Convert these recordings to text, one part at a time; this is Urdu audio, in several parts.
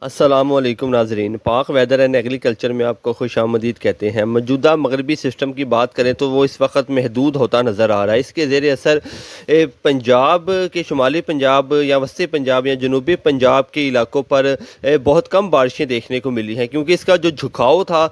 السلام علیکم ناظرین، پاک ویدر اینڈ ایگریکلچر میں آپ کو خوش آمدید کہتے ہیں۔ موجودہ مغربی سسٹم کی بات کریں تو وہ اس وقت محدود ہوتا نظر آ رہا ہے۔ اس کے زیر اثر پنجاب کے شمالی پنجاب یا وسطی پنجاب یا جنوبی پنجاب کے علاقوں پر بہت کم بارشیں دیکھنے کو ملی ہیں، کیونکہ اس کا جو جھکاؤ تھا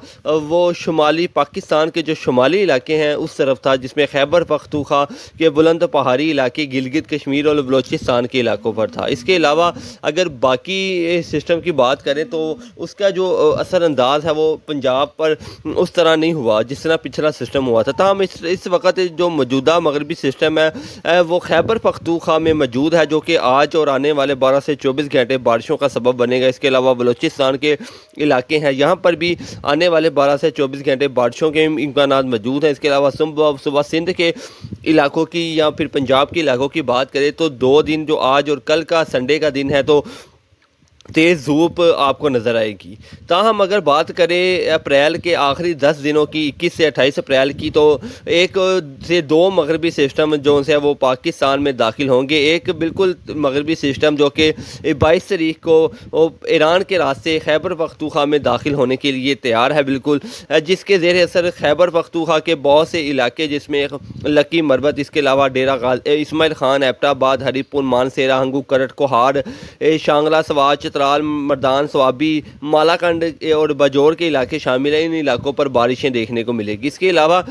وہ شمالی پاکستان کے جو شمالی علاقے ہیں اس طرف تھا، جس میں خیبر پختونخوا کے بلند پہاڑی علاقے، گلگت کشمیر اور بلوچستان کے علاقوں پر تھا۔ اس کے علاوہ اگر باقی سسٹم کی بات کریں تو اس کا جو اثر انداز ہے وہ پنجاب پر اس طرح نہیں ہوا جس طرح پچھلا سسٹم ہوا تھا۔ تاہم اس وقت جو موجودہ مغربی سسٹم ہے وہ خیبر پختونخوا میں موجود ہے، جو کہ آج اور آنے والے 12 سے 24 گھنٹے بارشوں کا سبب بنے گا۔ اس کے علاوہ بلوچستان کے علاقے ہیں، یہاں پر بھی آنے والے 12 سے 24 گھنٹے بارشوں کے امکانات موجود ہیں۔ اس کے علاوہ صبح سندھ کے علاقوں کی یا پھر پنجاب کے علاقوں کی بات کریں تو 2 دن جو آج اور کل کا سنڈے کا دن ہے تو تیز دھوپ آپ کو نظر آئے گی۔ تاہم اگر بات کریں اپریل کے آخری 10 دنوں کی، 21 سے 28 اپریل کی، تو 1 سے 2 مغربی سسٹم جو سے وہ پاکستان میں داخل ہوں گے۔ ایک بالکل مغربی سسٹم جو کہ 22 تاریخ کو ایران کے راستے خیبر پختونخوا میں داخل ہونے کے لیے تیار ہے بالکل، جس کے زیر اثر خیبر پختونخوا کے بہت سے علاقے، جس میں لکی مربت، اس کے علاوہ ڈیرہ اسماعیل خان، ایبٹ آباد، ہری پور، مانسیرا، ہنگو، کرٹ، کوہاڑ، شانگلہ، سوات، چترال، مردان، سوابی، مالاکنڈ اور بجور کے علاقے شامل ہیں۔ ان علاقوں پر بارشیں دیکھنے کو ملے گی۔ اس کے علاوہ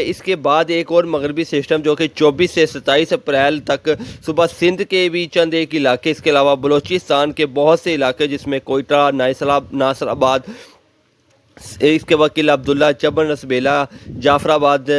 اس کے بعد ایک اور مغربی سسٹم جو کہ 24 سے 27 اپریل تک صبح سندھ کے بھی چند ایک علاقے، اس کے علاوہ بلوچستان کے بہت سے علاقے، جس میں کوئٹہ، ناصر آباد، اس کے بعد قلعہ عبداللہ، چبن، رسبیلا، جعفر آباد،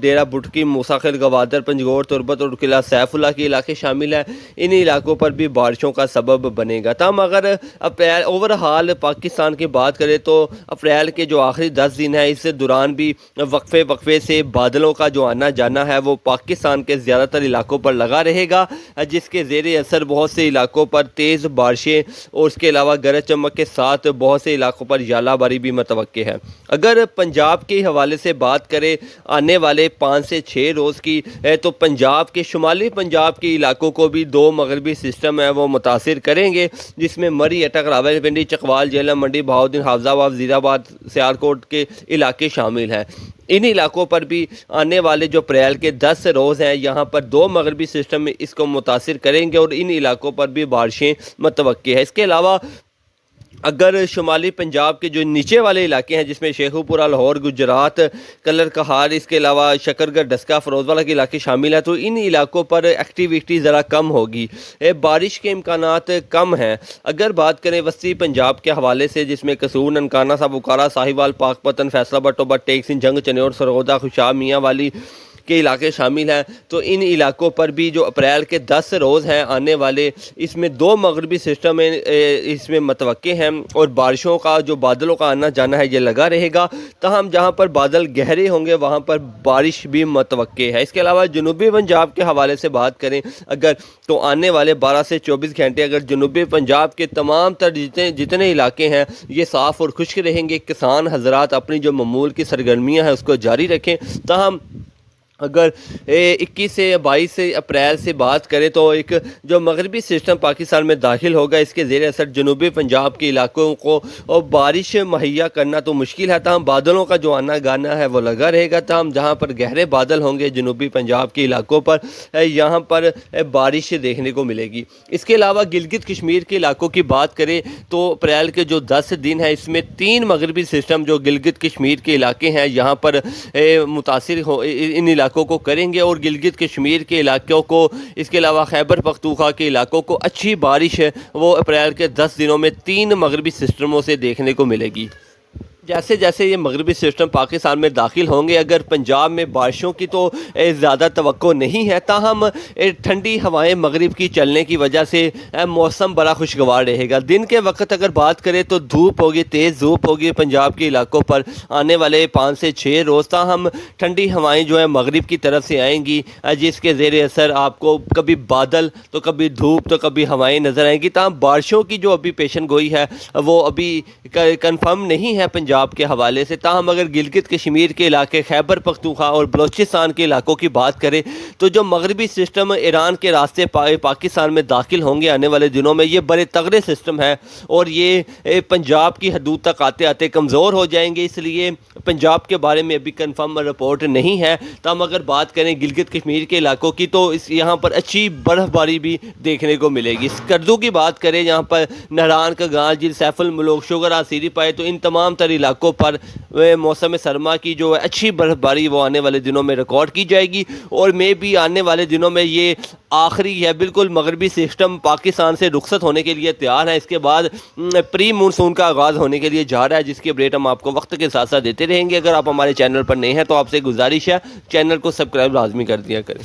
ڈیرہ بٹکی، موسیٰ خیل، گوادر، پنجگور، تربت اور قلعہ سیف اللہ کے علاقے شامل ہیں۔ ان علاقوں پر بھی بارشوں کا سبب بنے گا۔ تاہم اگر اپریل اوورحال پاکستان کی بات کریں تو اپریل کے جو آخری 10 دن ہیں، اس دوران بھی وقفے سے بادلوں کا جو آنا جانا ہے وہ پاکستان کے زیادہ تر علاقوں پر لگا رہے گا، جس کے زیر اثر بہت سے علاقوں پر تیز بارشیں اور اس کے علاوہ گرج چمک کے ساتھ بہت سے علاقوں پر ژالہ باری بھی متوقع ہے۔ اگر پنجاب کے حوالے سے بات کریں آنے والے 5 سے 6 روز کی، تو پنجاب کے شمالی پنجاب کے علاقوں کو بھی 2 مغربی سسٹم ہیں وہ متاثر کریں گے، جس میں مری، اٹک، راولپنڈی، چکوال، جہلم، منڈی، بہاؤالدین، حافظ آباد، وزیر آباد، سیالکوٹ کے علاقے شامل ہیں۔ ان علاقوں پر بھی آنے والے جو اپریل کے 10 روز ہیں، یہاں پر 2 مغربی سسٹم اس کو متاثر کریں گے اور ان علاقوں پر بھی بارشیں متوقع ہے۔ اس کے علاوہ اگر شمالی پنجاب کے جو نیچے والے علاقے ہیں، جس میں شیخو پورہ، لاہور، گجرات، کلر کہار، اس کے علاوہ شکرگڑھ، ڈسکہ، فیروزوالا کے علاقے شامل ہیں، تو ان علاقوں پر ایکٹیویٹی ذرا کم ہوگی، بارش کے امکانات کم ہیں۔ اگر بات کریں وسطی پنجاب کے حوالے سے، جس میں قصور، ننکانہ صاحب، بکارا، ساہیوال، پاک پتن، فیصل آباد، ٹوبہ، ٹیک سنگھ، جنگ، چنیور، سرگودا، خوشاب، میاں والی کے علاقے شامل ہیں، تو ان علاقوں پر بھی جو اپریل کے 10 روز ہیں آنے والے، اس میں 2 مغربی سسٹم اس میں متوقع ہیں اور بارشوں کا جو بادلوں کا آنا جانا ہے یہ لگا رہے گا۔ تاہم جہاں پر بادل گہرے ہوں گے وہاں پر بارش بھی متوقع ہے۔ اس کے علاوہ جنوبی پنجاب کے حوالے سے بات کریں اگر، تو آنے والے 12 سے 24 گھنٹے اگر جنوبی پنجاب کے تمام تر جتنے علاقے ہیں یہ صاف اور خشک رہیں گے، کسان حضرات اپنی جو معمول کی سرگرمیاں ہیں اس کو جاری رکھیں۔ تاہم اگر 21 سے 22 اپریل سے بات کریں تو ایک جو مغربی سسٹم پاکستان میں داخل ہوگا، اس کے زیر اثر جنوبی پنجاب کے علاقوں کو بارش مہیا کرنا تو مشکل ہے، تاہم بادلوں کا جو آنا گانا ہے وہ لگا رہے گا۔ تاہم جہاں پر گہرے بادل ہوں گے جنوبی پنجاب کے علاقوں پر، یہاں پر بارش دیکھنے کو ملے گی۔ اس کے علاوہ گلگت کشمیر کے علاقوں کی بات کریں تو اپریل کے جو 10 دن ہیں، اس میں 3 مغربی سسٹم جو گلگت کشمیر کے علاقے ہیں یہاں پر متاثر ان علاقوں کو کریں گے اور گلگت کشمیر کے علاقوں کو، اس کے علاوہ خیبر پختونخوا کے علاقوں کو اچھی بارش ہے وہ اپریل کے 10 دنوں میں 3 مغربی سسٹموں سے دیکھنے کو ملے گی۔ جیسے جیسے یہ مغربی سسٹم پاکستان میں داخل ہوں گے، اگر پنجاب میں بارشوں کی تو زیادہ توقع نہیں ہے، تاہم ٹھنڈی ہوائیں مغرب کی چلنے کی وجہ سے موسم بڑا خوشگوار رہے گا۔ دن کے وقت اگر بات کریں تو دھوپ ہوگی، تیز دھوپ ہوگی پنجاب کے علاقوں پر آنے والے 5 سے 6 روز، تاہم ٹھنڈی ہوائیں جو ہیں مغرب کی طرف سے آئیں گی، جس کے زیر اثر آپ کو کبھی بادل تو کبھی دھوپ تو کبھی ہوائیں نظر آئیں گی۔ تاہم بارشوں کی جو ابھی پیشن گوئی ہے وہ ابھی کنفرم نہیں ہے پنجاب پنجاب کے حوالے سے، تاہم اگر گلگت کشمیر کے علاقے، خیبر پختونخوا اور بلوچستان کے علاقوں کی بات کریں تو جو مغربی سسٹم ایران کے راستے پاکستان میں داخل ہوں گے آنے والے دنوں میں، یہ بڑے تگڑے سسٹم ہے اور یہ پنجاب کی حدود تک آتے آتے کمزور ہو جائیں گے، اس لیے پنجاب کے بارے میں ابھی کنفرم رپورٹ نہیں ہے۔ تاہم اگر بات کریں گلگت کشمیر کے علاقوں کی تو یہاں پر اچھی برف باری بھی دیکھنے کو ملے گی۔ اسکردو کی بات کریں یہاں پر نہران کا گانج، سیف الملوک، شگرا، سیری پائے، تو ان تمام تر علاقوں پر موسم سرما کی جو اچھی برف باری وہ آنے والے دنوں میں ریکارڈ کی جائے گی، اور میں بھی آنے والے دنوں میں یہ آخری ہے، بالکل مغربی سسٹم پاکستان سے رخصت ہونے کے لیے تیار ہے۔ اس کے بعد پری مونسون کا آغاز ہونے کے لیے جا رہا ہے، جس کی اپڈیٹ ہم آپ کو وقت کے ساتھ ساتھ دیتے رہیں گے۔ اگر آپ ہمارے چینل پر نئے ہیں تو آپ سے گزارش ہے چینل کو سبسکرائب لازمی کر دیا کریں۔